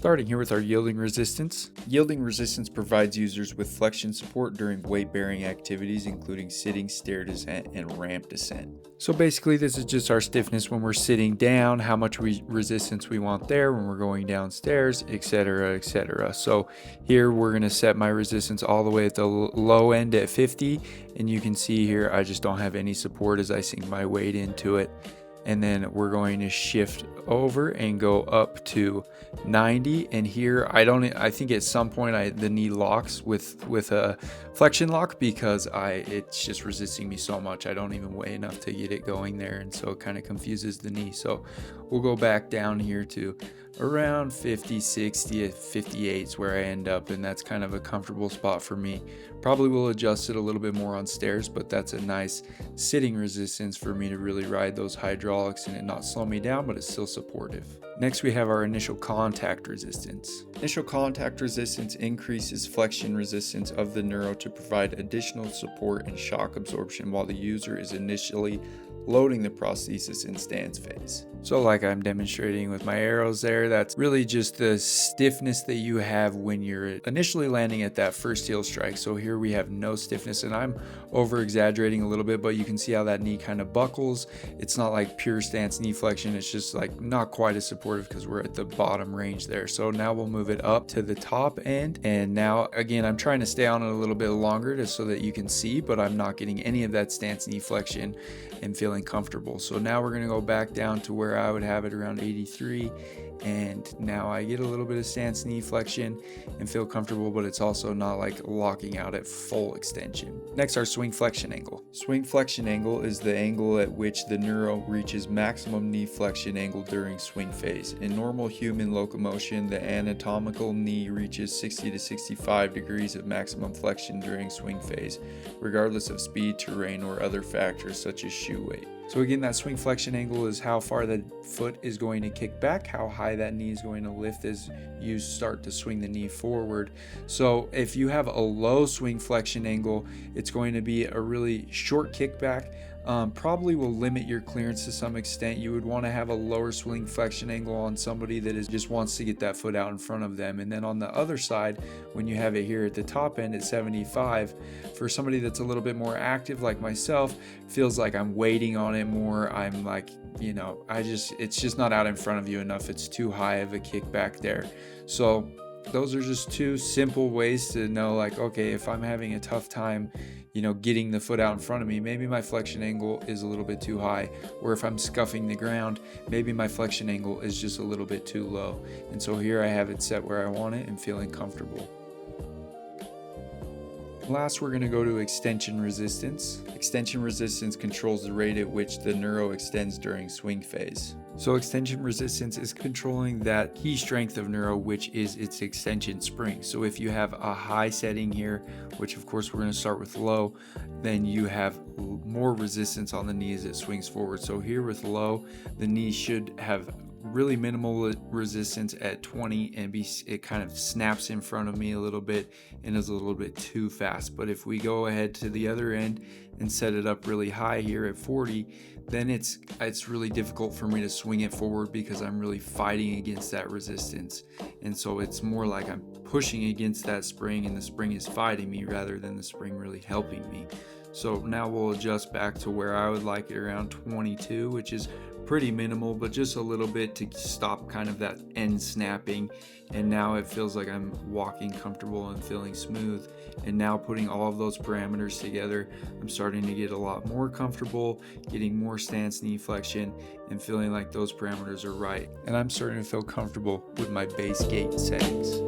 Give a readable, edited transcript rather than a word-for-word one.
Starting here with our yielding resistance. Yielding resistance provides users with flexion support during weight-bearing activities, including sitting, stair descent, and ramp descent. So basically, this is just our stiffness when we're sitting down, how much resistance we want there when we're going downstairs, etc., etc. So here we're going to set my resistance all the way at the low end at 50, and you can see here I just don't have any support as I sink my weight into it. And then we're going to shift over and go up to 90, and here I think at some point the knee locks with a flexion lock because it's just resisting me so much. I don't even weigh enough to get it going there, and so it kind of confuses the knee. So we'll go back down here to around 50, 60, 58 is where I end up, and that's kind of a comfortable spot for me. Probably will adjust it a little bit more on stairs, but that's a nice sitting resistance for me to really ride those hydraulics and it not slow me down, but it's still supportive. Next, we have our initial contact resistance. Initial contact resistance increases flexion resistance of the Kneuro to provide additional support and shock absorption while the user is initially loading the prosthesis in stance phase. So like I'm demonstrating with my arrows there, that's really just the stiffness that you have when you're initially landing at that first heel strike. So here we have no stiffness, and I'm over exaggerating a little bit, but you can see how that knee kind of buckles. It's not like pure stance knee flexion, it's just like not quite as supportive because we're at the bottom range there. So now we'll move it up to the top end, and now again I'm trying to stay on it a little bit longer just so that you can see, but I'm not getting any of that stance knee flexion and feeling comfortable. So now we're going to go back down to where I would have it around 83, and now I get a little bit of stance knee flexion and feel comfortable, but it's also not like locking out at full extension. Next, our swing flexion angle. Swing flexion angle is the angle at which the Kneuro reaches maximum knee flexion angle during swing phase. In normal human locomotion, the anatomical knee reaches 60 to 65 degrees of maximum flexion during swing phase, regardless of speed, terrain, or other factors such as shoe weight. So again, that swing flexion angle is how far the foot is going to kick back, how high that knee is going to lift as you start to swing the knee forward. So if you have a low swing flexion angle, it's going to be a really short kickback. Probably will limit your clearance to some extent. You would want to have a lower swing flexion angle on somebody that just wants to get that foot out in front of them. And then on the other side, when you have it here at the top end at 75, for somebody that's a little bit more active like myself, feels like I'm waiting on it more. I'm like, it's just not out in front of you enough. It's too high of a kickback there. So those are just two simple ways to know, like, okay, if I'm having a tough time getting the foot out in front of me, maybe my flexion angle is a little bit too high, or if I'm scuffing the ground, maybe my flexion angle is just a little bit too low. And so here I have it set where I want it and feeling comfortable. Last, we're going to go to extension resistance. Extension resistance controls the rate at which the Kneuro extends during swing phase. So extension resistance is controlling that key strength of Kneuro, which is its extension spring. So if you have a high setting here, which of course we're going to start with low, then you have more resistance on the knee as it swings forward. So here with low, the knee should have really minimal resistance at 20 and it kind of snaps in front of me a little bit and is a little bit too fast. But if we go ahead to the other end and set it up really high here at 40, then it's really difficult for me to swing it forward because I'm really fighting against that resistance. And so it's more like I'm pushing against that spring and the spring is fighting me rather than the spring really helping me. So now we'll adjust back to where I would like it around 22, which is pretty minimal, but just a little bit to stop kind of that end snapping. And now it feels like I'm walking comfortable and feeling smooth. And now putting all of those parameters together, I'm starting to get a lot more comfortable, getting more stance knee flexion, and feeling like those parameters are right. And I'm starting to feel comfortable with my base gait settings.